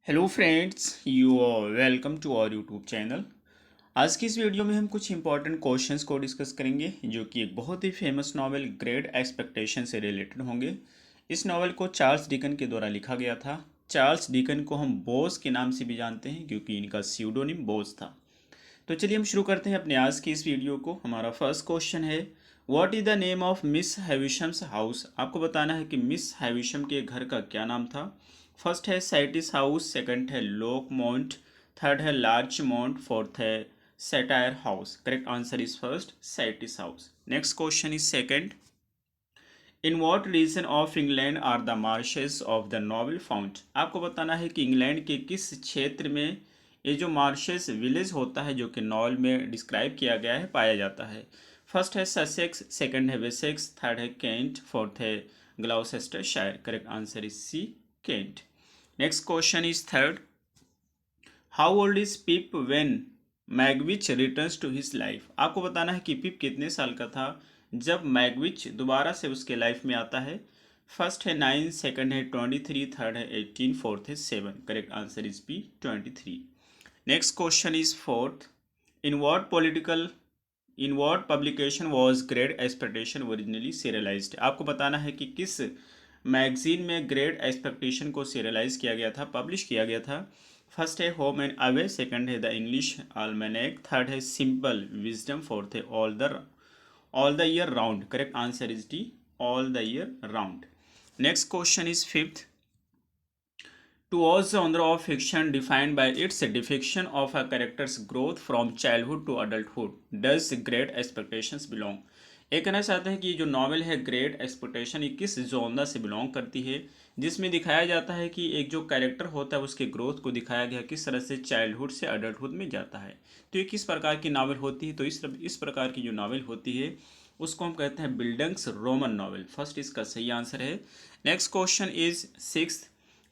Hello friends, you are welcome to our YouTube channel. आज की इस वीडियो में हम कुछ इंपॉर्टेंट क्वेश्चंस को डिस्कस करेंगे जो कि एक बहुत ही फेमस नॉवेल ग्रेट एक्सपेक्टेशन से रिलेटेड होंगे। इस नॉवेल को चार्ल्स डिकन के द्वारा लिखा गया था। चार्ल्स डिकन को हम बोस के नाम से भी जानते हैं क्योंकि इनका स्यूडोनिम बोस था। तो चलिए हम शुरू करते हैं अपने आज की इस वीडियो को। हमारा फर्स्ट क्वेश्चन है, what is the name of Miss Havisham's house. आपको बताना है कि मिस हैविशम के घर का क्या नाम था। फर्स्ट है सैटिस हाउस, सेकंड है लोक माउंट, थर्ड है लार्ज माउंट, फोर्थ है satire house. Correct answer is first Satis House. Next question is second, in what region of England are the marshes of the novel found. आपको बताना है कि England के किस क्षेत्र में ये जो मार्शेस विलेज होता है जो कि नॉवल में डिस्क्राइब किया गया है पाया जाता है। फर्स्ट है ससेक्स, सेकंड है वेसेक्स, थर्ड है केंट, फोर्थ है Gloucestershire. Correct answer is C, Kent. Next question is third, how old is Pip when Magwitch returns to his life. आपको बताना है कि पिप कितने साल का था जब मैगविच दोबारा से उसके लाइफ में आता है। फर्स्ट है 9, सेकंड है 23, थर्ड है 18, फोर्थ है 7। Correct answer is B, 23। Next question is fourth, in what political in what publication was Great Expectation originally serialised. आपको बताना है कि किस मैगजीन में ग्रेट एक्सपेक्टेशन को सीरियलाइज किया गया था, पब्लिश किया गया था। फर्स्ट है होम एंड अवे, सेकंड है द इंग्लिश आल्मेनेक, थर्ड है सिंपल विजडम, फोर्थ है all the year round. Correct answer is D, all the year round. Next question is fifth, towards the genre of fiction defined by its depiction of a character's growth from childhood to adulthood does great expectations belong। ये कहना चाहते हैं कि जो novel है great expectation ये किस genre से बिलोंग करती है, जिसमें दिखाया जाता है कि एक जो कैरेक्टर होता है उसके ग्रोथ को दिखाया गया किस तरह से चाइल्डहुड से अडल्टहुड में जाता है। तो ये किस प्रकार की नॉवेल होती है, तो इस प्रकार की जो नॉवेल होती है उसको हम कहते हैं बिल्डंग्स रोमन नॉवेल। फर्स्ट इसका सही आंसर है। Next question is six,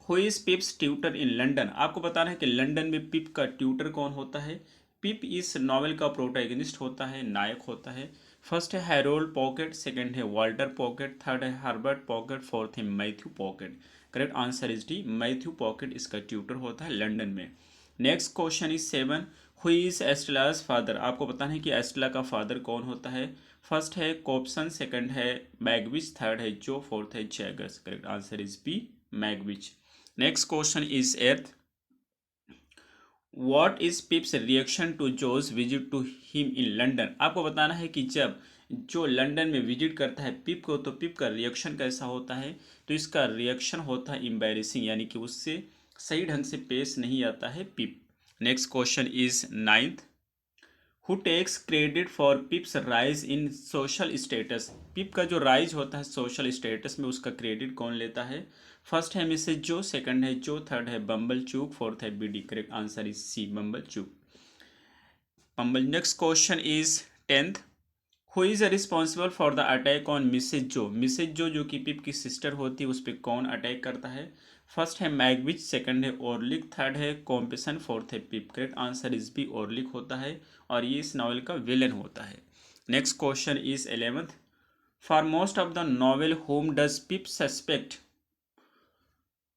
who is पिप्स tutor in London. आपको बताना है कि लंदन में पिप का ट्यूटर कौन होता है। पिप इस नॉवेल का प्रोटैगनिस्ट होता है, नायक होता है। फर्स्ट है हैरोल्ड पॉकेट, सेकंड है वाल्टर पॉकेट, थर्ड है हर्बर्ट पॉकेट, फोर्थ है Matthew Pocket. Correct answer is D, Matthew Pocket इसका ट्यूटर होता है लंदन में। Next question is seven, who is Estella's father. आपको बताना है कि एस्टेला का फादर कौन होता है। फर्स्ट है कोप्सन, सेकंड है मैगविच, थर्ड है जो, फोर्थ है Jaggers. Correct answer is B, Magwitch. Next question is eighth, what is Pip's reaction to Joe's visit to him in London. आपको बताना है कि जब जो लंदन में विजिट करता है पिप को तो पिप का रिएक्शन कैसा होता है। तो इसका रिएक्शन होता है एम्बैरेसिंग, यानी कि उससे सही ढंग से पेश नहीं आता है Pip. Next question is ninth, who takes credit for Pip's rise in social status. Pip का जो राइज होता है सोशल स्टेटस में उसका क्रेडिट कौन लेता है। फर्स्ट है मिसेज जो, सेकंड है जो, थर्ड है बम्बल चूक, फोर्थ है Biddy. Correct answer is C, Pumblechook, Pumble. Next question is tenth, who is responsible for the attack on Mrs Joe. Mrs Joe कि पिप की सिस्टर होती है उस पर कौन अटैक करता है। फर्स्ट है मैगविच, सेकंड है ओरलिक, थर्ड है कॉम्पेसन, फोर्थ है पिप। करेक्ट आंसर इज बी, ओरलिक होता है और ये इस नॉवल का विलेन होता है। Next question is 11th, for most of the novel home does pip suspect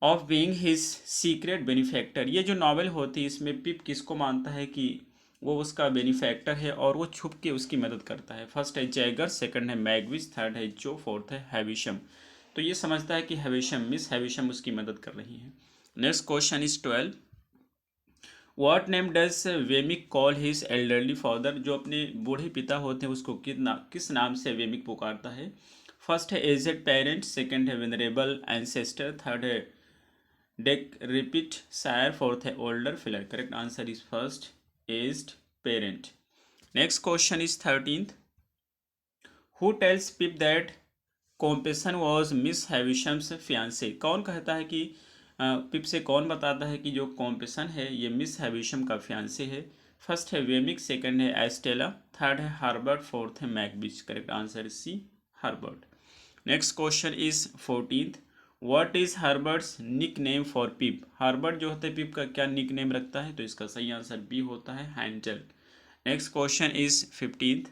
of being his secret benefactor. ये जो नॉवल होती है इसमें पिप किसको मानता है कि वो उसका बेनिफैक्टर है और वो छुप के उसकी मदद करता है। फर्स्ट है जैगर, सेकंड है मैगविच, थर्ड है जो, फोर्थ है हैविशम। तो ये समझता है कि हैविशम, मिस हैविशम उसकी मदद कर रही है। Next question is 12, what name does Wemmick call his elderly father. जो अपने बूढ़े पिता होते हैं उसको किस नाम से वेमिक पुकारता है। फर्स्ट है एजेड पेरेंट, सेकंड है वेनरेबल एंसेस्टर, थर्ड है डेक रिपीट शायर, फोर्थ है older filler. Correct answer is first, aged parent. Next question is 13th, who tells Pip that Compeyson was Miss Havisham's fiance. कौन कहता है कि पिप से कौन बताता है कि जो कॉम्पेसन है ये मिस हैविशम का फियांसे है। फर्स्ट है वेमिक, सेकंड है एस्टेला, थर्ड है हार्बर्ट, फोर्थ है Magwitch. Correct answer is C, Herbert. Next question is 14th, what is Herbert's nickname for Pip. Herbert जो होता है पिप का क्या निक नेम रखता है, तो इसका सही आंसर बी होता है, handle. Next question is 15th,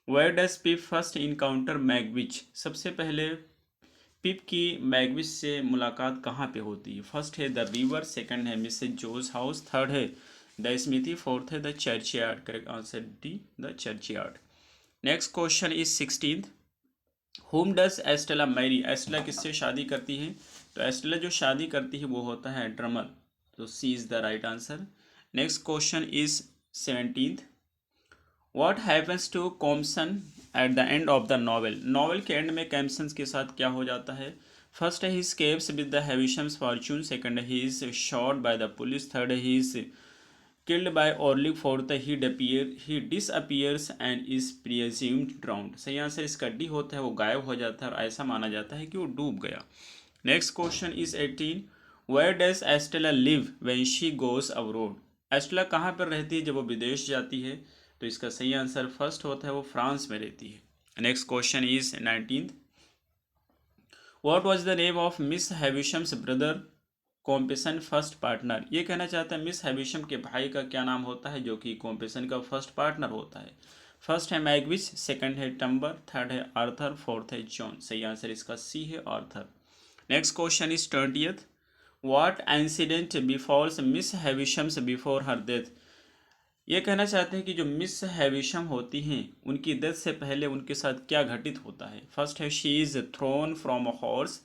where does Pip first encounter Magwitch. सबसे पहले पिप की मैगविच से मुलाकात कहाँ पे होती है? फर्स्ट है द रिवर, सेकंड है मिसेज जोज हाउस, थर्ड है द स्मिथी, फोर्थ है the churchyard. Correct answer D, the churchyard. Next question is 16th। Whom does Estella marry? Estella किससे शादी करती है? तो एस्टेला जो शादी करती है वो होता है ड्रमर, तो C is the right answer. Next question is 17th। What happens to Compeyson at the end of the novel? Novel के एंड में कैम्सन के साथ क्या हो जाता है? फर्स्ट है he escapes with the Havisham's fortune, second है he is shot by the police, third है he is killed by Orlick, fourth he disappears and is presumed drowned. सही आंसर इसका डी होता है, वो गायब हो जाता है और ऐसा माना जाता है कि वो डूब गया। Next question is 18। Where does Estella live when she goes abroad? Estella कहाँ पर रहती है जब वो विदेश जाती है? तो इसका सही आंसर फर्स्ट होता है, वो फ्रांस में रहती है। Next question is 19th। What was the name of Miss Havisham's brother Compeyson first partner? ये कहना चाहता है मिस हैविशम के भाई का क्या नाम होता है जो कि कॉम्पेसन का फर्स्ट पार्टनर होता है? फर्स्ट है मैगविच, सेकंड है टम्बर, थर्ड है आर्थर, फोर्थ है जॉन। सही आंसर इसका सी है, Arthur. Next question is 20th। What incident befalls Miss Havisham's before her death? ये कहना चाहते हैं कि जो मिस हैविशम होती हैं उनकी डेथ से पहले उनके साथ क्या घटित होता है? फर्स्ट है she is thrown from a horse,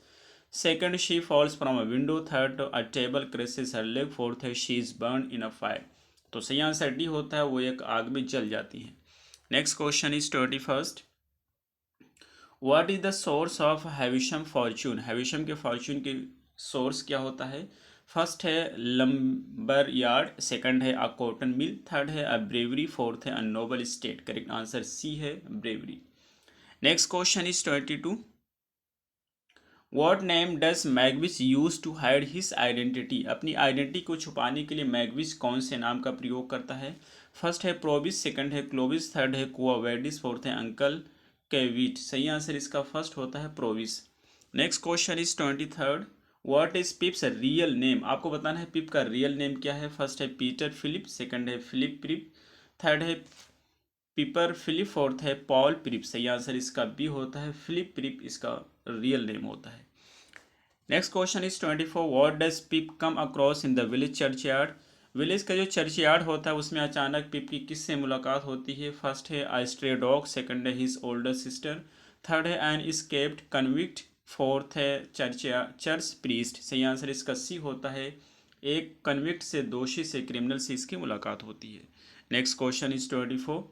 second she falls from a window, third a table crashes her leg, fourth है she is burn in a fire. तो सही आंसर डी होता है, वो एक आग में जल जाती है। Next question is 21st। What is the source of Havisham fortune? Havisham के फॉर्चून के सोर्स क्या होता है? फर्स्ट है लंबर यार्ड, सेकंड है अ कॉटन मिल, थर्ड है अ ब्रेवरी, फोर्थ है a noble state. Correct answer C है, brewery. Next question is 22। What name does Magwitch use to hide his identity? अपनी आइडेंटिटी को छुपाने के लिए मैगविच कौन से नाम का प्रयोग करता है? फर्स्ट है प्रोविस, सेकंड है क्लोविस, थर्ड है कुआवेडिस, फोर्थ है अंकल केविट। सही आंसर इसका फर्स्ट होता है, prowess. Next question is 23rd। What is पिप्स real name? आपको बताना है पिप का रियल नेम क्या है। फर्स्ट है पीटर फिलिप, सेकंड है फिलिप प्रिप, थर्ड है पीपर फिलिप, फोर्थ है पॉल प्रिप। सही आंसर इसका बी होता है, फिलिप प्रिप इसका रियल नेम होता है। Next question is 24। What does Pip come across in the village churchyard? Village का जो चर्चयार्ड होता है उसमें अचानक पिप की किससे मुलाकात होती है? फर्स्ट है आई स्ट्रे डॉग, सेकंड है हिज ओल्डर सिस्टर, थर्ड है एन इस्केप्ड कन्विक्ट, फोर्थ है चर्च प्रीस्ट। सही आंसर इसका सी होता है, एक कन्विक्ट से, दोषी से, क्रिमिनल से इसकी मुलाकात होती है। Next question is 24।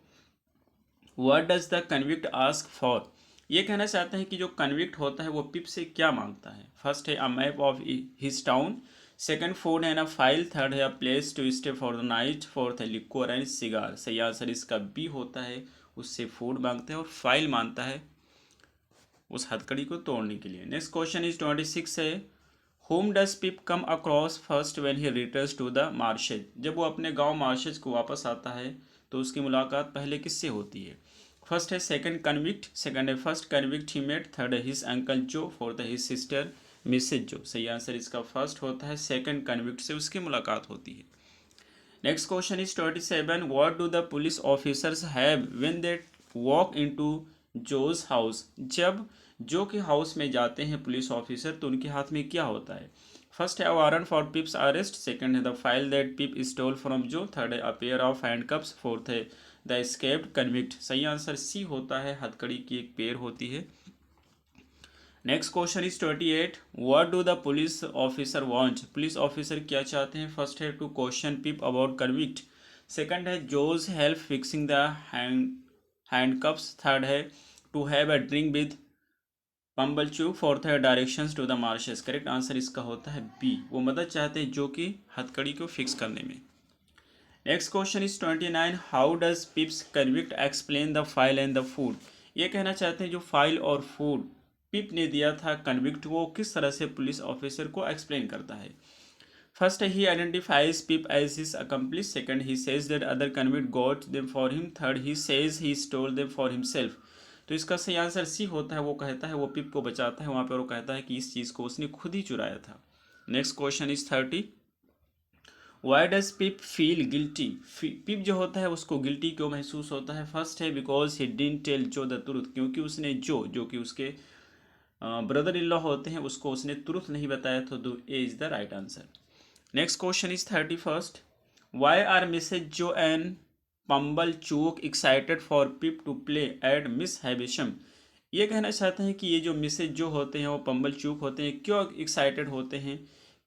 What does the convict ask for? ये कहना चाहते हैं कि जो कन्विक्ट होता है वो पिप से क्या मांगता है। फर्स्ट है a map of his town, second food है ना फाइल, थर्ड है a place to stay for the night, fourth है लिक्वर एंड सिगार। सही आंसर इसका बी होता है, उससे फूड मांगता है और फाइल मांगता है उस हथकड़ी को तोड़ने के लिए। नेक्स्ट क्वेश्चन इज 26 है। Whom does Pip come across first when he returns to the marshes? जब वो अपने गांव मार्शेज को वापस आता है तो उसकी मुलाकात पहले किससे होती है? फर्स्ट है सेकंड कन्विक्ट, सेकंड है first convict he met, third है हिज अंकल जो, फोर्थ है हिज सिस्टर मिसेज जो। सही आंसर इसका फर्स्ट होता है, सेकंड कन्विक्ट से उसकी मुलाकात होती है। Next question is 27। What do the police officers have when they walk into Joe's house? जब जो के हाउस में जाते हैं पुलिस ऑफिसर तो उनके हाथ में क्या होता है? फर्स्ट है warrant for Pip's arrest, second है the file that Pip stole from Joe, third है a pair of handcuffs, fourth है द एस्केप्ड कन्विक्ट। सही आंसर सी होता है, हथकड़ी की एक पेयर होती है। Next question is 28। What do the police officer want? Police officer क्या चाहते हैं? फर्स्ट है to question Pip about convict, second है Joe's help fixing the handcuffs, third है to have a drink with Pumblechook, fourth है directions to the marshes. Correct answer इसका होता है बी, वो मदद चाहते हैं जो कि हथकड़ी को फिक्स करने में। Next question is 29। How does पिप्स convict explain the file and the food? ये कहना चाहते हैं जो फाइल और फूड पिप ने दिया था कन्विक्ट को, किस तरह से पुलिस ऑफिसर को एक्सप्लेन करता है। First he identifies Pip as his accomplice, second he says that other convict got them for him, third he says he stole them for himself. तो इसका सही आंसर सी होता है, वो कहता है वो पिप को बचाता है वहाँ पर, वो कहता है कि इस चीज़ को उसने खुद ही चुराया था। Next question is 30। Why does Pip feel guilty? Pip जो होता है उसको गिल्टी क्यों महसूस होता है? फर्स्ट है बिकॉज ही डिडंट टेल जो द ट्रूथ, क्योंकि उसने जो कि उसके ब्रदर इन लॉ होते हैं उसको उसने तुरंत नहीं बताया, तो A is the right answer. Next question is 31st। Why are Mrs Joe and Pumblechook excited for Pip to play at Miss Havisham. ये कहना चाहते हैं कि ये जो मिसेज जो होते हैं वो पंबल चूक होते हैं, क्यों एक्साइटेड होते हैं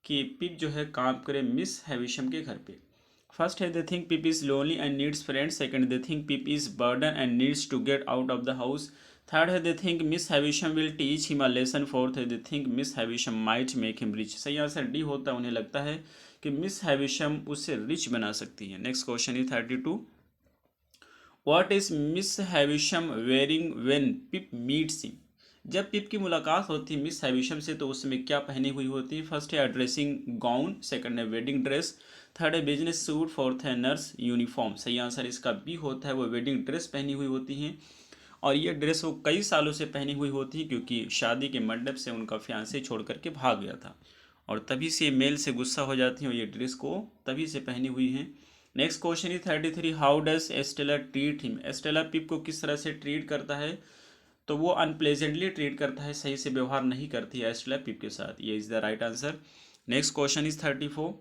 कि पिप जो है काम करे मिस हैविशम के घर पे। फर्स्ट है they think Pip is lonely and needs friend. Second they think Pip is burden and needs to get out of the house. Third है they think Miss Havisham will teach him a lesson. Fourth है they think Miss Havisham might make him rich. सही answer D होता है, उन्हें लगता है कि miss हैविशम उसे रिच बना सकती है। Next question is 32। What is Miss Havisham wearing when Pip meets him. जब पिप की मुलाकात होती है मिस हैविशम से तो उसमें क्या पहनी हुई होती है। फर्स्ट है ड्रेसिंग गाउन, सेकंड है वेडिंग ड्रेस, थर्ड है बिजनेस सूट, फोर्थ है नर्स यूनिफॉर्म। सही आंसर इसका बी होता है, वो वेडिंग ड्रेस पहनी हुई होती हैं और ये ड्रेस वो कई सालों से पहनी हुई होती है क्योंकि शादी के मंडप से उनका फियांसे छोड़ करके भाग गया था और तभी से मेल से गुस्सा हो जाती हैं और ये ड्रेस को तभी से पहनी हुई हैं। Next question is 33। How does Estella treat him. Estella Pip को किस तरह से ट्रीट करता है, तो वो अनप्लेजेंटली ट्रीट करता है, सही से व्यवहार नहीं करती है एस्टेला पिप के साथ। ये is the right answer. Next question is 34।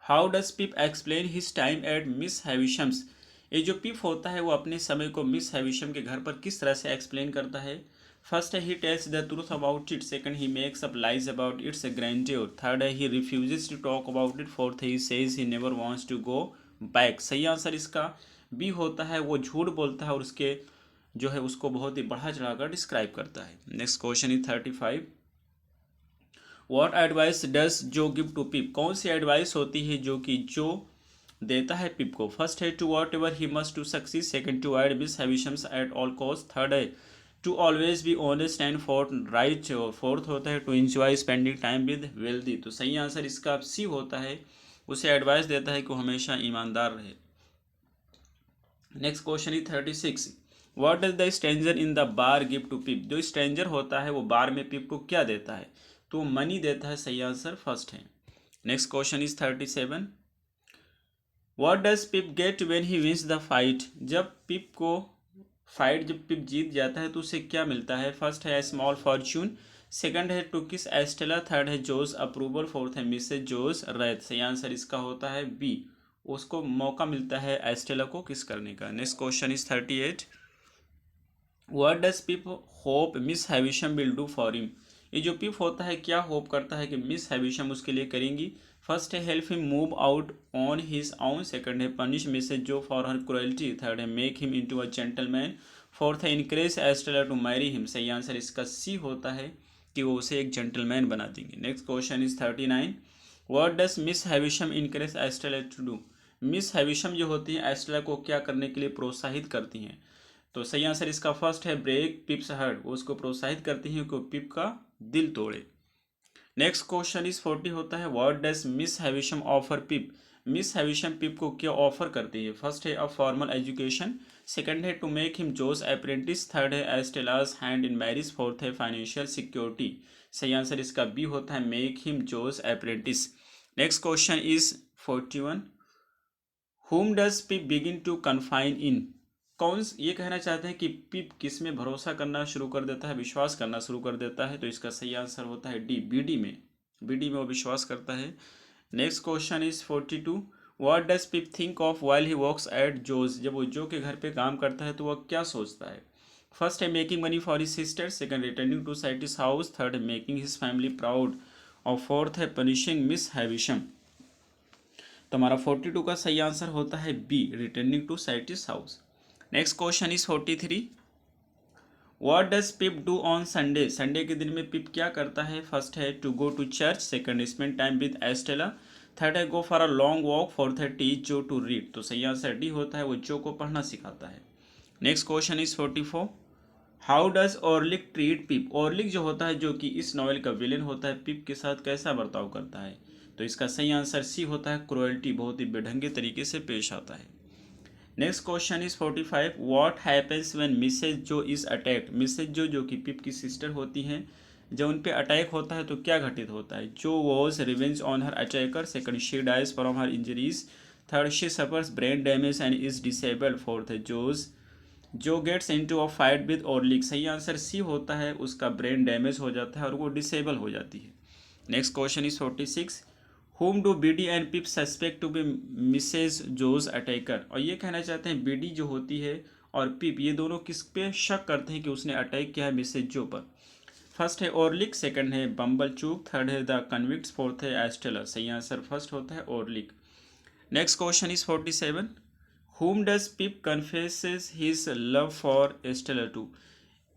How does Pip explain his time at Miss Havisham's. ये जो पिप होता है वो अपने समय को मिस हैविशम के घर पर किस तरह से एक्सप्लेन करता है। फर्स्ट है he tells the truth about it, second he makes up lies about its grandeur, third है he refuses to talk about it, fourth he says he never wants to go back. सही answer इसका B होता है, वो झूठ बोलता है और उसके जो है उसको बहुत ही बढ़ा चढ़ाकर डिस्क्राइब करता है। Next question is 35। What advice does जो गिव टू पिप। कौन सी एडवाइस होती है जो कि जो देता है पिप को। फर्स्ट है to whatever he must to succeed, second to avoid Miss Havisham's at all cost, third है to always be honest and fourth right, और फोर्थ होता है to enjoy spending time with wealthy. तो सही answer इसका C होता है, उसे एडवाइस देता है कि वो हमेशा ईमानदार रहे। Next question is 36। What does the stranger in the bar give to Pip. जो स्ट्रेंजर होता है वो बार में पिप को क्या देता है, तो मनी देता है। सही आंसर फर्स्ट है। Next question is 37। What does Pip get when he wins the fight. जब पिप को फाइट जब पिप जीत जाता है तो उसे क्या मिलता है। फर्स्ट है स्मॉल फॉर्च्यून, सेकंड है टू किस एस्टेला, थर्ड है जोस अप्रूवल, फोर्थ है मिसेज जोस रैथ। सही आंसर इसका होता है बी, उसको मौका मिलता है एस्टेला को किस करने का। Next question is 38। What does Pip hope Miss Havisham will do for him. ये जो पिप होता है क्या होप करता है कि मिस हैविशम उसके लिए करेंगी। फर्स्ट है help him move out on his own, second है punish Mrs Joe for her cruelty, third है make him into a gentleman, fourth है encourage Estella to marry him. सही आंसर इसका सी होता है कि वो उसे एक जेंटलमैन बना देंगे। Next question is 39। What does Miss Havisham encourage Estella to do. Miss Havisham जो होती है एस्टेला को क्या करने के लिए प्रोत्साहित करती हैं, तो सही आंसर इसका फर्स्ट है ब्रेक पिप्स हार्ट, वो उसको प्रोत्साहित करती हैं कि पिप का दिल तोड़े। नेक्स्ट क्वेश्चन इज 40 होता है what does Miss Havisham offer Pip. Miss Havisham Pip को क्या ऑफर करती है। फर्स्ट है अ फॉर्मल एजुकेशन, सेकंड है to make him Joe's apprentice, third है Estella's hand in marriage, fourth है फाइनेंशियल सिक्योरिटी। सही आंसर इसका बी होता है make him Joe's apprentice. Next question is 41। whom does Pip begin to confine in. कौन ये कहना चाहते हैं कि पिप किस में भरोसा करना शुरू कर देता है, विश्वास करना शुरू कर देता है, तो इसका सही आंसर होता है डी बीडी में। बीडी में वो विश्वास करता है। Next question is 42। What does Pip think of while he works at Joe's. जब वो जो के घर पे काम करता है तो वह क्या सोचता है। फर्स्ट है making money for his sister, second returning to Satis House, third है मेकिंग हिज फैमिली प्राउड और फोर्थ है पनिशिंग मिस हैविशम। तो हमारा 42 का सही आंसर होता है B returning to Satis House. Next question is 43। What does Pip do on Sunday. Sunday के दिन में पिप क्या करता है। फर्स्ट है to go to church, second spend time with Estella, third है go for a long walk, fourth है teach जो टू रीड। तो सही आंसर डी होता है, वो जो को पढ़ना सिखाता है। Next question is 44। How does Orlick treat Pip. Orlick जो होता है जो कि इस नॉवेल का विलेन होता है पिप के साथ कैसा बर्ताव करता है, तो इसका सही आंसर सी होता है क्रुएल्टी, बहुत ही बेढंगे तरीके से पेश आता है। Next question is 45। What happens when Mrs Joe is attacked. Mrs Joe कि पिप की सिस्टर होती हैं, जब उन पे अटैक होता है तो क्या घटित होता है। Joe was revenge on her attacker, second she dies from her injuries, third she suffers brain damage and is disabled, fourth है Joe gets into a fight with Orlick, सही आंसर सी होता है, उसका ब्रेन डैमेज हो जाता है और वो डिसेबल हो जाती है। Next question is 46, whom do Biddy and Pip suspect to be Mrs Joe's attacker, और ये कहना चाहते हैं बीडी जो होती है और पिप ये दोनों किस पे शक करते हैं कि उसने अटैक किया है मिसेज जो पर। फर्स्ट है ओरलिक, सेकंड है बम्बल चूक, थर्ड है द कन्विक्ट्स, फोर्थ है एस्टेलर, सही आंसर फर्स्ट होता है Orlick. Next question is 47, whom does Pip confesses his love for Estella to,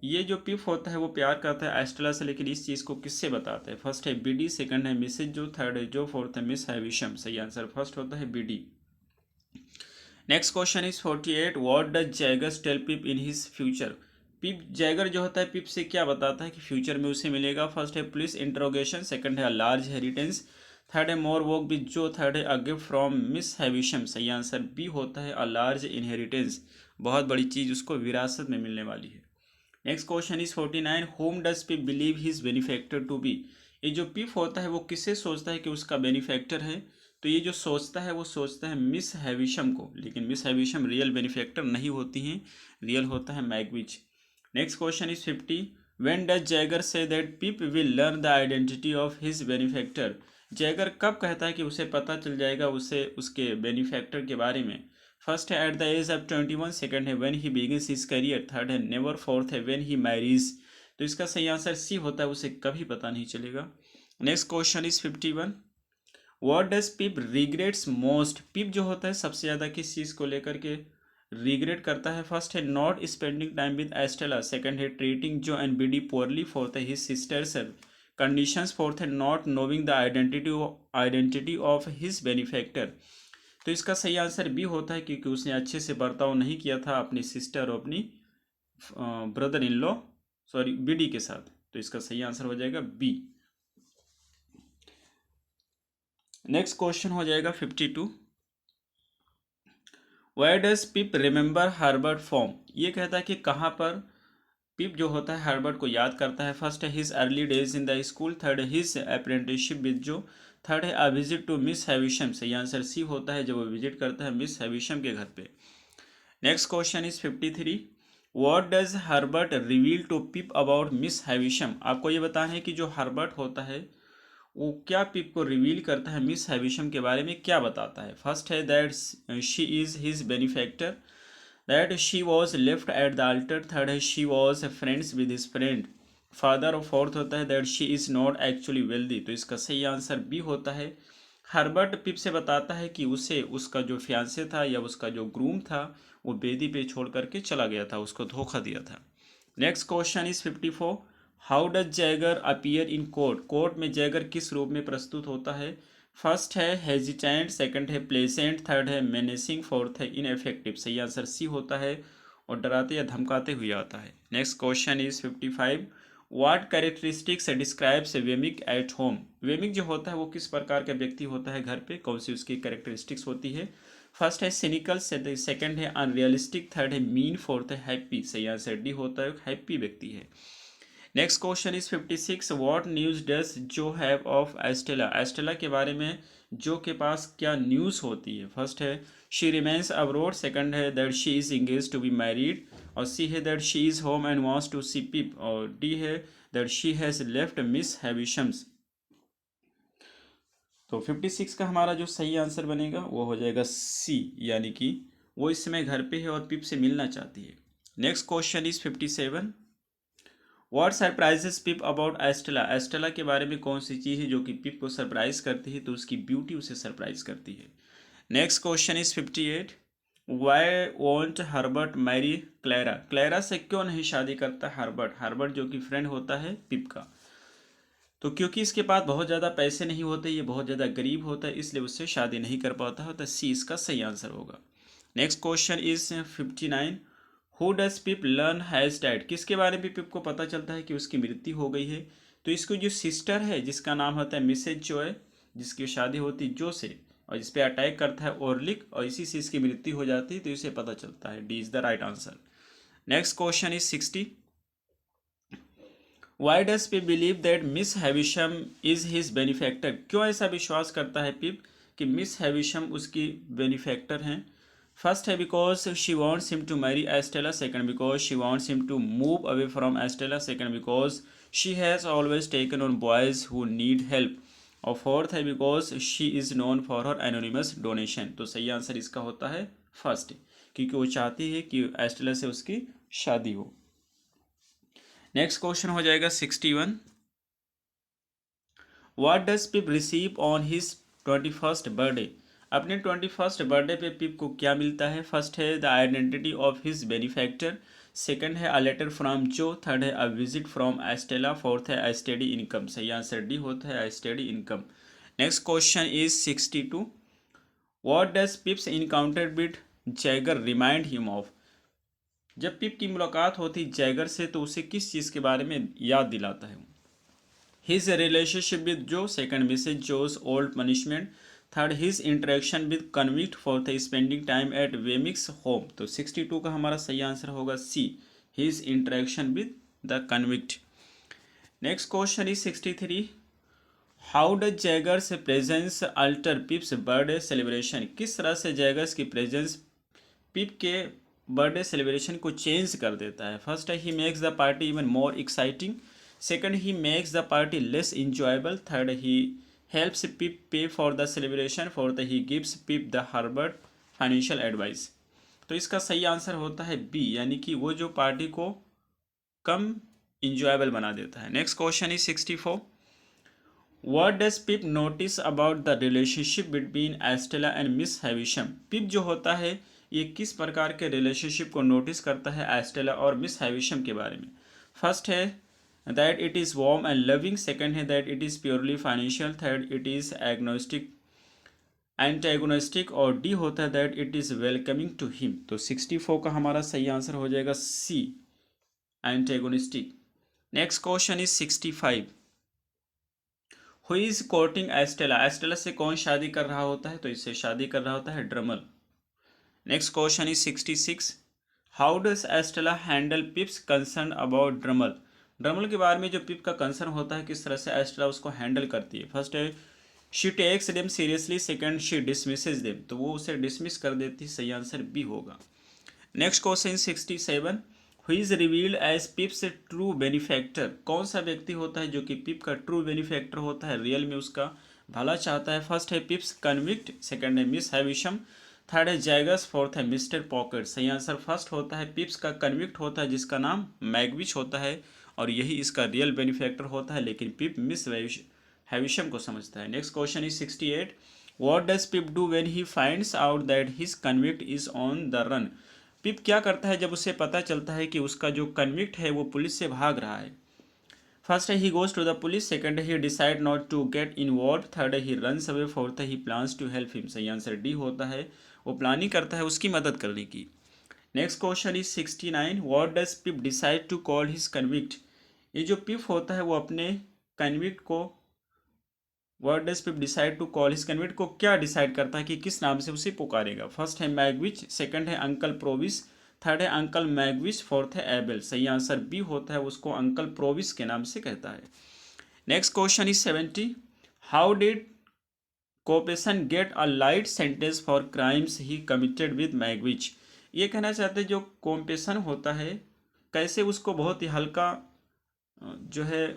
ये जो पिप होता है वो प्यार करता है एस्टेला से, लेकिन इस चीज़ को किससे बताता है। फर्स्ट है बीडी, सेकंड है मिसेज जो, थर्ड है जो, फोर्थ है मिस हैविशम, सही आंसर फर्स्ट होता है Biddy. Next question is 48, what does Jaggers tell Pip in his future, Pip Jagger जो होता है पिप से क्या बताता है कि फ्यूचर में उसे मिलेगा। फर्स्ट है पुलिस इंट्रोगेशन, सेकंड है अ लार्ज हेरिटेंस, थर्ड है मोर वर्क विद जो, थर्ड है अ गिफ्ट फ्रॉम मिस हैविशम, सही आंसर बी होता है अ लार्ज इनहेरिटेंस, बहुत बड़ी चीज़ उसको विरासत में मिलने वाली है। Next question is 49, whom does Pip believe his benefactor to be, ये जो पिप होता है वो किससे सोचता है कि उसका बेनिफैक्टर है, तो ये जो सोचता है वो सोचता है मिस हैविशम को, लेकिन मिस हैविशम रियल बेनिफैक्टर नहीं होती हैं, रियल होता है Magwitch. Next question is 50, when does Jaeger say that pip will learn the identity of his benefactor, Jaeger कब कहता है कि उसे पता चल जाएगा उसे उसके बेनिफैक्टर के बारे में। फर्स्ट है at the age of 21, second है when he begins his career, third है नेवर, फोर्थ है व्हेन ही मैरीज, तो इसका सही आंसर सी होता है, उसे कभी पता नहीं चलेगा। Next question is 51, what does Pip regrets most, Pip जो होता है सबसे ज़्यादा किस चीज़ को लेकर के रिग्रेट करता है। फर्स्ट है not spending time with Estella, second है ट्रीटिंग जो एंड बीडी पोअरली, फोर्थ है हिज सिस्टर्स कंडीशंस, फोर्थ है not नोविंग the identity of his benefactor, तो इसका सही आंसर बी होता है, क्योंकि उसने अच्छे से बर्ताव नहीं किया था अपनी सिस्टर और अपनी brother in law sorry Biddy के साथ, तो इसका सही आंसर हो जाएगा बी। नेक्स्ट क्वेश्चन हो जाएगा 52, where does Pip remember Herbert from, ये कहता है कि कहाँ पर पिप जो होता है हर्बर्ट को याद करता है। फर्स्ट है his early days in the school, third है हिज अप्रेंटिसशिप विद जो, थर्ड है अ विजिट टू मिस हैविशम, सही आंसर सी होता है जब वो विजिट करता है मिस हैविशम के घर पे। Next question is 53, what does Herbert reveal to Pip about Miss Havisham, आपको ये बताना है कि जो हर्बर्ट होता है वो क्या पिप को रिवील करता है मिस हैविशम के बारे में क्या बताता है। फर्स्ट है that she is his benefactor, that she was left at the altar, third है she was friends with his friend father, और फोर्थ होता है that she is not actually wealthy, तो इसका सही आंसर बी होता है। हर्बर्ट पिप से बताता है कि उसे उसका जो फियांसे था या उसका जो ग्रूम था वो बेदी पे छोड़ करके चला गया था, उसको धोखा दिया था। Next question is 54, how does Jaeger appear in court, court में जैगर किस रूप में प्रस्तुत होता है। फर्स्ट है हेजिटेंट, सेकंड है प्लेसेंट, थर्ड है मेनेसिंग, फोर्थ है इनएफेक्टिव, सही आंसर सी होता है और डराते या धमकाते हुए आता है। Next question is 55, what characteristics describes Wemmick at home, Wemmick जो होता है वो किस प्रकार का व्यक्ति होता है घर पे, कौन सी उसकी कैरेक्टरिस्टिक्स होती है। फर्स्ट है सिनिकल, सेकंड है अनरियलिस्टिक, थर्ड है मीन, फोर्थ है हैप्पी, सही आंसर डी होता है, हैप्पी व्यक्ति है। Next question is 56, what news does जो हैव ऑफ एस्टेला, एस्टेला के बारे में जो के पास क्या न्यूज़ होती है। फर्स्ट है शी रिमेन्स अब्रोड, सेकंड है that she is engage to be married, और सी है that she is home and wants to see Pip, और डी है that she has left Miss Havisham's. तो 56 का हमारा जो सही आंसर बनेगा वो हो जाएगा सी, यानी कि वो इस समय घर पे है और पिप से मिलना चाहती है। Next question is 57, what surprises Pip about Estella, Estella के बारे में कौन सी चीज़ है जो कि पिप को सरप्राइज करती है, तो उसकी ब्यूटी उसे सरप्राइज करती है। Next question is 58, why won't Herbert marry Clara, Clara से क्यों नहीं शादी करता हर्बर्ट, हर्बर्ट जो कि फ्रेंड होता है पिप का, तो क्योंकि इसके पास बहुत ज़्यादा पैसे नहीं होते, ये बहुत ज़्यादा गरीब होता है, इसलिए उससे शादी नहीं कर पाता है, तो सी इसका सही आंसर होगा। Next question is 59, who does pip learn has dad, किसके बारे में पिप को पता चलता है कि उसकी मृत्यु हो गई है, तो इसको जो सिस्टर है जिसका नाम होता है मिसेज जॉय, जिसकी शादी होती जो से और जिस पे अटैक करता है ओरलिक, और इसी से इसकी मृत्यु हो जाती है, तो इसे पता चलता है, D is the right answer. Next question is 60, why does Pip believe that Miss Havisham is his benefactor, क्यों ऐसा विश्वास करता है पिप कि मिस हैविशम उसकी बेनिफैक्टर हैं। फर्स्ट है because she wants him to marry Estella, second because she wants him to move away from Estella, second because she has always taken on boys who need help, और fourth है because she is known for her anonymous donation. तो सही answer इसका होता है first, क्योंकि वो चाहती है कि एस्टेला से उसकी शादी हो। नेक्स्ट क्वेश्चन हो जाएगा 61। What does pip receive on his 21st birthday. अपने 21st बर्थडे पे पिप को क्या मिलता है? फर्स्ट है the identity of his benefactor, second है a letter from Joe, third है a visit from Estella, fourth है अ स्टडी इनकम। सही आंसर डी होता है अ study income. Next question is 62। What does पिप्स encounter with Jaeger remind him of. जब Pip की मुलाकात होती जैगर से तो उसे किस चीज़ के बारे में याद दिलाता है? His relationship with Joe, second Mrs Joe's old punishment, third his interaction with convict, fourth spending time at Wemmick's home. तो 62 का हमारा सही आंसर होगा C, his interaction with the convict. Next question is 63। How does Jaggers presence alter Pip's birthday celebration. किस तरह से Jaeger's की presence पिप के बर्थडे सेलिब्रेशन को चेंज कर देता है? फर्स्ट है he makes the party even more exciting, second he makes the party less enjoyable, third he helps Pip pay for the celebration, fourth he gives Pip the Herbert financial advice. तो इसका सही answer होता है B, यानी कि वो जो party को कम इंजॉयबल बना देता है। Next question is 64। What does Pip notice about the relationship between Estella and Miss Havisham? पिप जो होता है ये किस प्रकार के रिलेशनशिप को नोटिस करता है एस्टेला और मिस हैविशम के बारे में? फर्स्ट है that it is warm and loving, second है that it is purely financial, third it is agnostic antagonistic, और डी होता है that it is welcoming to him. तो 64 का हमारा सही आंसर हो जाएगा C, antagonistic. Next question is 65। Who is courting Estella. Estella से कौन शादी कर रहा होता है? तो इससे शादी कर रहा होता है Drummle. Next question is 66। How does Estella handle Pip's concern about Drummle. Drummle के बारे में जो पिप का कंसर्न होता है किस तरह से एस्टेला उसको हैंडल करती है? फर्स्ट है she takes them seriously, second she dismisses them, तो वो उसे डिसमिस कर देती है। सही आंसर बी होगा। Next question 67। Who is revealed as Pip's true benefactor. कौन सा व्यक्ति होता है जो कि पिप का ट्रू बेनिफैक्टर होता है, रियल में उसका भला चाहता है? फर्स्ट है पिप्स कन्विक्ट, सेकंड है मिस हैविशम, थर्ड है जैगस, फोर्थ है मिस्टर पॉकेट। सही आंसर फर्स्ट होता है, पिप्स का कन्विक्ट होता है जिसका नाम मैगविच होता है और यही इसका रियल बेनिफैक्टर होता है, लेकिन पिप मिस हैविशम को समझता है। Next question is 68। What does Pip do when he finds out that his convict is on the run. Pip क्या करता है जब उसे पता चलता है कि उसका जो कन्विक्ट है वो पुलिस से भाग रहा है? फर्स्ट है he goes to the police, second he decide not to get involve, third he runs away, fourth he plans to help him. सही आंसर डी होता है, वो प्लानिंग करता है उसकी मदद करने की। Next question is 69। What does Pip decide to call his convict. ये जो पिप होता है वो अपने कन्विक्ट को what does Pip decide to call his convict को क्या डिसाइड करता है कि किस नाम से उसे पुकारेगा? फर्स्ट है मैगविच, सेकंड है अंकल प्रोविस, थर्ड है अंकल मैगविच, फोर्थ है एबेल। सही आंसर बी होता है, उसको अंकल प्रोविस के नाम से कहता है। Next question is 70। How did Compeyson get a light sentence for crimes he committed with Magwitch. ये कहना चाहते हैं जो कोम्पेसन होता है कैसे उसको बहुत ही हल्का जो है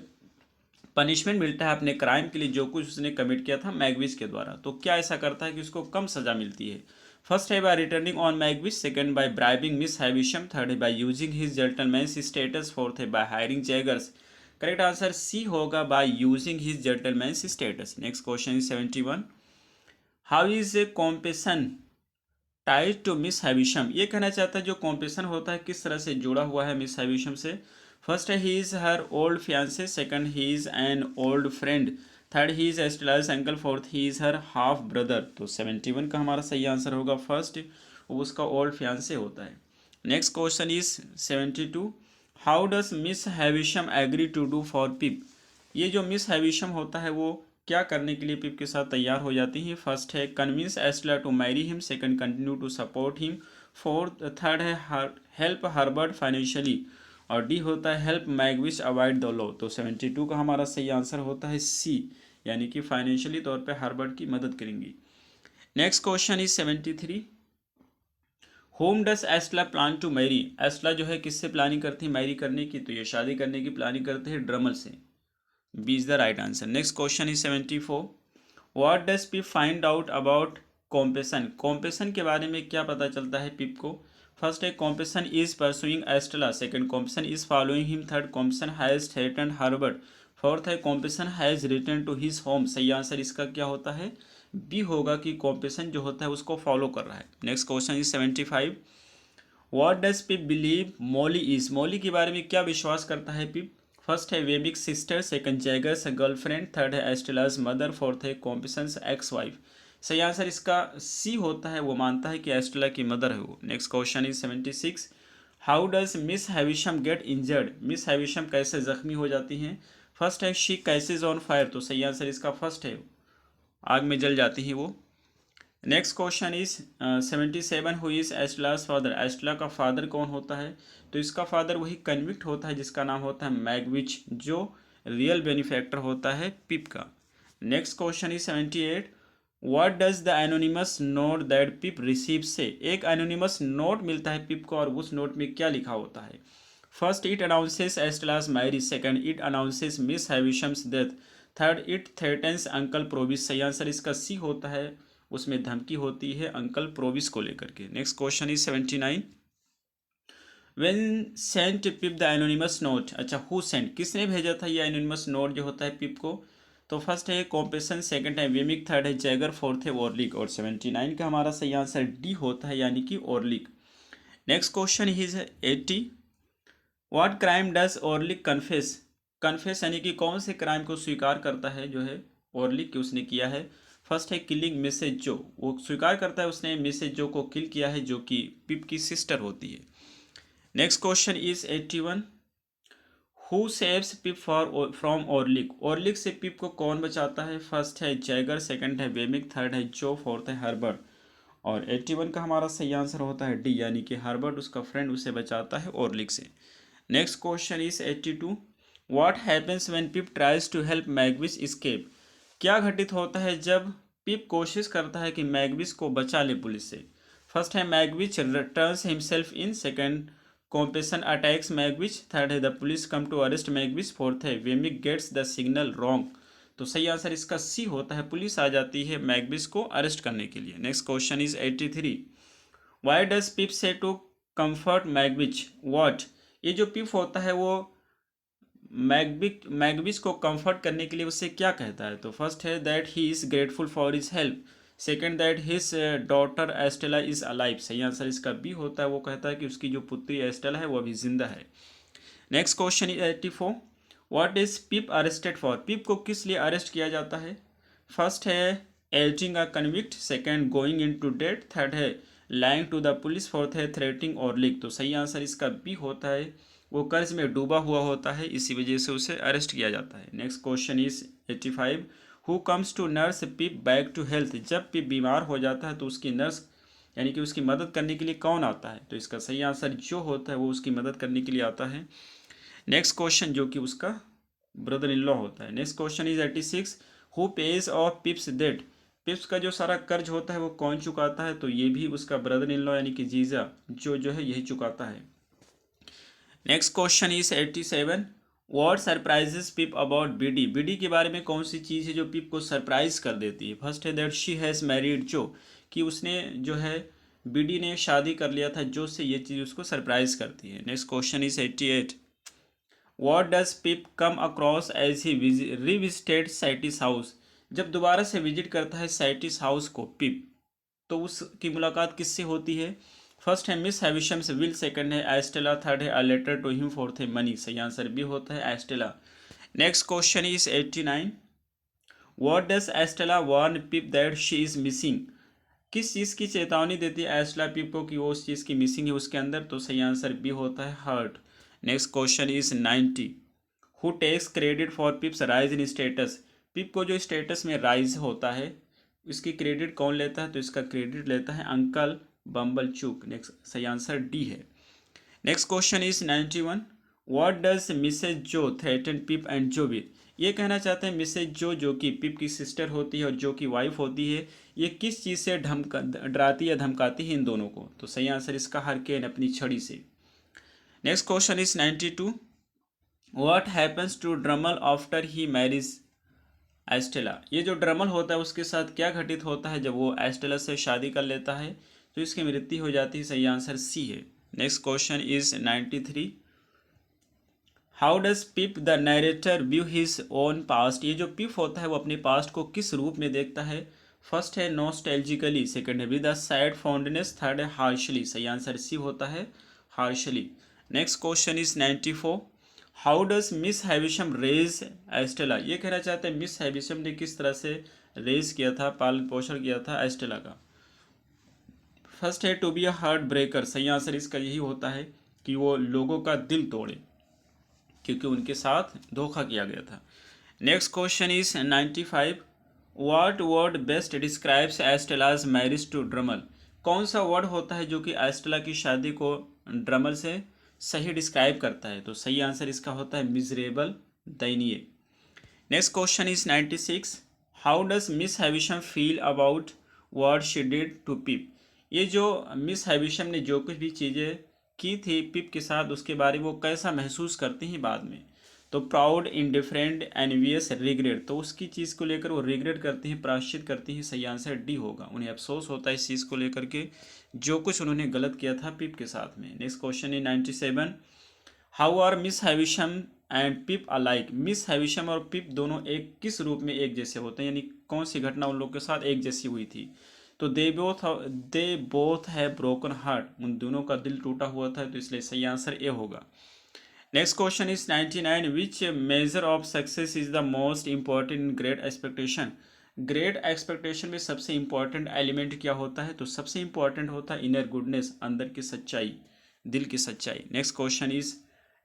पनिशमेंट मिलता है अपने क्राइम के लिए जो कुछ उसने कमिट किया था मैगविच के द्वारा। तो क्या ऐसा करता है कि उसको कम सजा मिलती है? फर्स्ट है by returning on Magwitch, second by bribing Miss Havisham, third है by using his gentleman's status, fourth है by hiring Jaggers. Correct answer C होगा, by using his gentleman's status. Next question is 71। How is a Compeyson tied to Miss Havisham. ये कहना चाहता है जो कॉम्पेसन होता है किस तरह से जुड़ा हुआ है मिस हैविशम से? फर्स्ट है he is her old fiance, second he is an old friend, third he is Estella's uncle, fourth he is her half brother. तो 71 का हमारा सही आंसर होगा फर्स्ट, वो उसका ओल्ड फियांसे होता है। Next question is 72। How does Miss Havisham agree to do for Pip. ये जो मिस हैविशम होता है वो क्या करने के लिए पिप के साथ तैयार हो जाती है? फर्स्ट है convince Estella to marry him, second continue to support him, fourth third है हेल्प हर्बर्ट फाइनेंशियली, और डी होता है help Magwitch avoid the law. तो 72 का हमारा सही आंसर होता है सी, यानी कि फाइनेंशियली तौर पे हर्बर्ट की मदद करेंगी। Next question is 73। Whom does Estella plan to marry, Estella जो है किससे प्लानिंग करती है मैरी करने की, तो ये शादी करने की प्लानिंग करते हैं ड्रमर से। B is the right answer. Next question is 74। What does Pip find out about Compeyson, Compeyson के बारे में क्या पता चलता है पिप को। फर्स्ट है Compeyson is pursuing Estella, second Compeyson is following him, third Compeyson has threatened Herbert, fourth है Compeyson has return to his home. सही आंसर इसका क्या होता है, बी होगा कि कॉम्पेसन जो होता है उसको फॉलो कर रहा है। Next question is 75। What does Pip believe Molly is, Molly के बारे में क्या विश्वास करता है पिप। फर्स्ट है Wemmick sister, second Jaggers girlfriend, third है एस्टेलास मदर, फोर्थ है कॉम्पिसन्स एक्स वाइफ। सही आंसर इसका सी होता है, वो मानता है कि एस्टेला की मदर है वो। Next question is 76। How does Miss Havisham get injured, Miss Havisham कैसे जख्मी हो जाती हैं। फर्स्ट है शी कैसेज ऑन फायर, तो सही आंसर इसका फर्स्ट है, आग में जल जाती हैं वो। Next question is 77। Who is Estella's father, Estella का फादर कौन होता है, तो इसका फादर वही कन्विक्ट होता है जिसका नाम होता है मैगविच, जो रियल बेनिफैक्टर होता है पिप का। Next question is 78। What does the anonymous note that pip receive से, एक एनोनिमस नोट मिलता है पिप को और उस नोट में क्या लिखा होता है। First it announces Estella's marriage, second it announces Miss Havisham's death, third it threatens uncle Provis. सही आंसर इसका सी होता है, उसमें धमकी होती है अंकल प्रोविस को लेकर के। Next question is 79। When sent Pip the anonymous note, अच्छा हु सेंट, किसने भेजा था ये एनोनिमस नोट जो होता है पिप को, तो फर्स्ट है कॉम्पेसन, सेकंड है वेमिक, थर्ड है जैगर, फोर्थ है ऑर्लिक, और 79 का हमारा सही आंसर डी होता है यानी कि Orlick. Next question is 80। What crime does Orlick confess, confess यानी कि कौन से क्राइम को स्वीकार करता है जो है ऑर्लिक कि उसने किया है। फर्स्ट है किलिंग मिसेज जो, वो स्वीकार करता है उसने मिसेज जो को किल किया है जो कि पिप की सिस्टर होती है। Next question is 81। Who saves Pip for from Orlick, Orlick से पिप को कौन बचाता है। फर्स्ट है जैगर, सेकंड है वेमिक, थर्ड है जो, फोर्थ है हर्बर्ट, और 81 का हमारा सही आंसर होता है डी यानी कि हर्बर्ट उसका फ्रेंड उसे बचाता है ऑर्लिक से। Next question is 82। What happens when Pip tries to help Magwitch escape, क्या घटित होता है जब पिप कोशिश करता है कि मैगविच को बचा ले पुलिस से। फर्स्ट है Magwitch returns himself in, second Compeyson attacks Magwitch, third है the police come to arrest Magwitch, fourth है Wemmick gets the signal wrong. तो सही आंसर इसका सी होता है, पुलिस आ जाती है मैगविच को अरेस्ट करने के लिए। Next question is 83। Why does Pip say to comfort Magwitch what, ये जो पिप होता है वो मैगविच को कंफर्ट करने के लिए उससे क्या कहता है। तो फर्स्ट है that he is grateful for his help, second that his daughter Estella is alive. सही आंसर इसका बी होता है, वो कहता है कि उसकी जो पुत्री एस्टेला है वो अभी जिंदा है। Next question is 84। What is Pip arrested for, Pip को किस लिए अरेस्ट किया जाता है। फर्स्ट है aiding a convict, second going in to debt, third है lying to the police, fourth है थ्रेटिंग और लीक। तो सही आंसर इसका बी होता है, वो कर्ज में डूबा हुआ होता है इसी वजह से उसे अरेस्ट किया जाता है। Next question is 85। Who comes to nurse Pip back to health, जब पिप बीमार हो जाता है तो उसकी नर्स यानी कि उसकी मदद करने के लिए कौन आता है। तो इसका सही आंसर जो होता है वो उसकी मदद करने के लिए आता है। नेक्स्ट क्वेश्चन जो कि उसका ब्रदर इन लॉ होता है। Next question is 86। Who pays off Pip's debt, Pip's का जो सारा कर्ज होता है वो कौन चुकाता है। तो ये भी उसका ब्रदर इन लॉ यानी कि जीजा जो है यही चुकाता है। Next question is 87। What surprises Pip about Biddy, Biddy के बारे में कौन सी चीज़ है जो पिप को सरप्राइज कर देती है। फर्स्ट है दैट शी हैज़ मैरिड जो, कि उसने जो है बीडी ने शादी कर लिया था जो से, ये चीज़ उसको सरप्राइज करती है। Next question is 88। What does Pip come across as he revisited Satis house, जब दोबारा से विजिट करता है सैटिस हाउस को पिप, तो उसकी मुलाकात किससे होती है। फर्स्ट है मिस हैविशम्स विल, सेकंड है एस्टेला, थर्ड है a letter to him, fourth है मनी। सही आंसर भी होता है Estella. Next question is 89। What does Estella warn Pip that she is missing, किस चीज़ की चेतावनी देती है एस्टेला पिप को कि वो उस चीज़ की मिसिंग है उसके अंदर। तो सही आंसर भी होता है hurt. Next question is 90। Who takes credit for Pip's rise in status, Pip को जो स्टेटस में राइज होता है इसकी क्रेडिट कौन लेता है। तो इसका क्रेडिट लेता है अंकल बम्बल चूक। नेक्स्ट सही आंसर डी है। Next question is 91। What does Mrs Joe threaten Pip and Joe with, ये कहना चाहते हैं मिसेज जो कि पिप की सिस्टर होती है और जो की वाइफ होती है, ये किस चीज़ से डराती या धमकाती है इन दोनों को। तो सही आंसर इसका हरकेन अपनी छड़ी से। Next question is 92। What happens to Drummle after he marriage Estella. ये जो ड्रमल होता है उसके साथ क्या घटित होता है जब वो एस्टेला से शादी कर लेता है। तो इसकी मृत्यु हो जाती है। सही आंसर सी है। Next question is 93। How does pip the narrator view his own past. ये जो पिप होता है वो अपने पास्ट को किस रूप में देखता है। फर्स्ट है नॉस्टैल्जिकली, सेकंड है with a sad fondness, third है हार्शली। सही आंसर सी होता है harshly. Next question is 94। How does Miss Havisham raise Estella. ये कहना चाहते हैं मिस हैविशम ने किस तरह से रेज किया था, पालन पोषण किया था एस्टेला का। फर्स्ट है to be a heart breaker. सही आंसर इसका यही होता है कि वो लोगों का दिल तोड़े, क्योंकि उनके साथ धोखा किया गया था। Next question is 95। What word best describes Estella's marriage to Drummle. कौन सा वर्ड होता है जो कि एस्टेला की शादी को ड्रमल से सही डिस्क्राइब करता है। तो सही आंसर इसका होता है मिजरेबल, दयनीय। Next question is 96। How does Miss Havisham feel about what she did to Pip. ये जो मिस हैविशम ने जो कुछ भी चीज़ें की थी पिप के साथ, उसके बारे में वो कैसा महसूस करती हैं बाद में। तो प्राउड, इंडिफरेंट, एनवियस, रिग्रेट। तो उसकी चीज़ को लेकर वो रिग्रेट करती हैं, प्रायश्चित करती हैं। सही आंसर डी होगा। उन्हें अफसोस होता है इस चीज़ को लेकर के जो कुछ उन्होंने गलत किया था पिप के साथ में। नेक्स्ट क्वेश्चन है 97। How are Miss Havisham and Pip alike. Miss Havisham और पिप दोनों एक किस रूप में एक जैसे होते हैं, यानी कौन सी घटना उन लोगों के साथ एक जैसी हुई थी। तो दे बोथ है ब्रोकन हार्ट। उन दोनों का दिल टूटा हुआ था। तो इसलिए सही आंसर ए होगा। Next question is 99। Which measure of success is the most important in great expectation. Great expectation में सबसे इंपॉर्टेंट एलिमेंट क्या होता है। तो सबसे इंपॉर्टेंट होता है इनर गुडनेस, अंदर की सच्चाई, दिल की सच्चाई। Next question is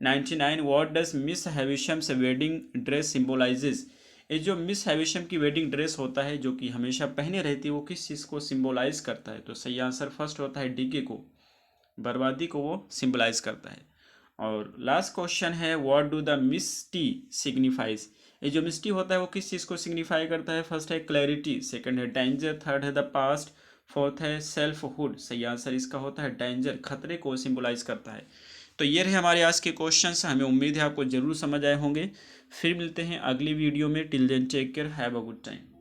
99। What does Miss Havisham's wedding dress symbolizes. ये जो मिस हैविशम की वेडिंग ड्रेस होता है जो कि हमेशा पहने रहती है, वो किस चीज़ को सिम्बोलाइज करता है। तो सही आंसर फर्स्ट होता है डीके को, बर्बादी को वो सिम्बलाइज करता है। और लास्ट क्वेश्चन है what do the misty signifies. ये जो मिस्टी होता है वो किस चीज़ को सिग्निफाई करता है। फर्स्ट है क्लैरिटी, सेकंड है डेंजर, थर्ड है द पास्ट, फोर्थ है सेल्फहुड। सही आंसर इसका होता है डेंजर, खतरे को सिंबलाइज करता है। तो ये रहे हमारे आज के क्वेश्चंस। हमें उम्मीद है आपको जरूर समझ आए होंगे। फिर मिलते हैं अगली वीडियो में। Till then take care, have a good time.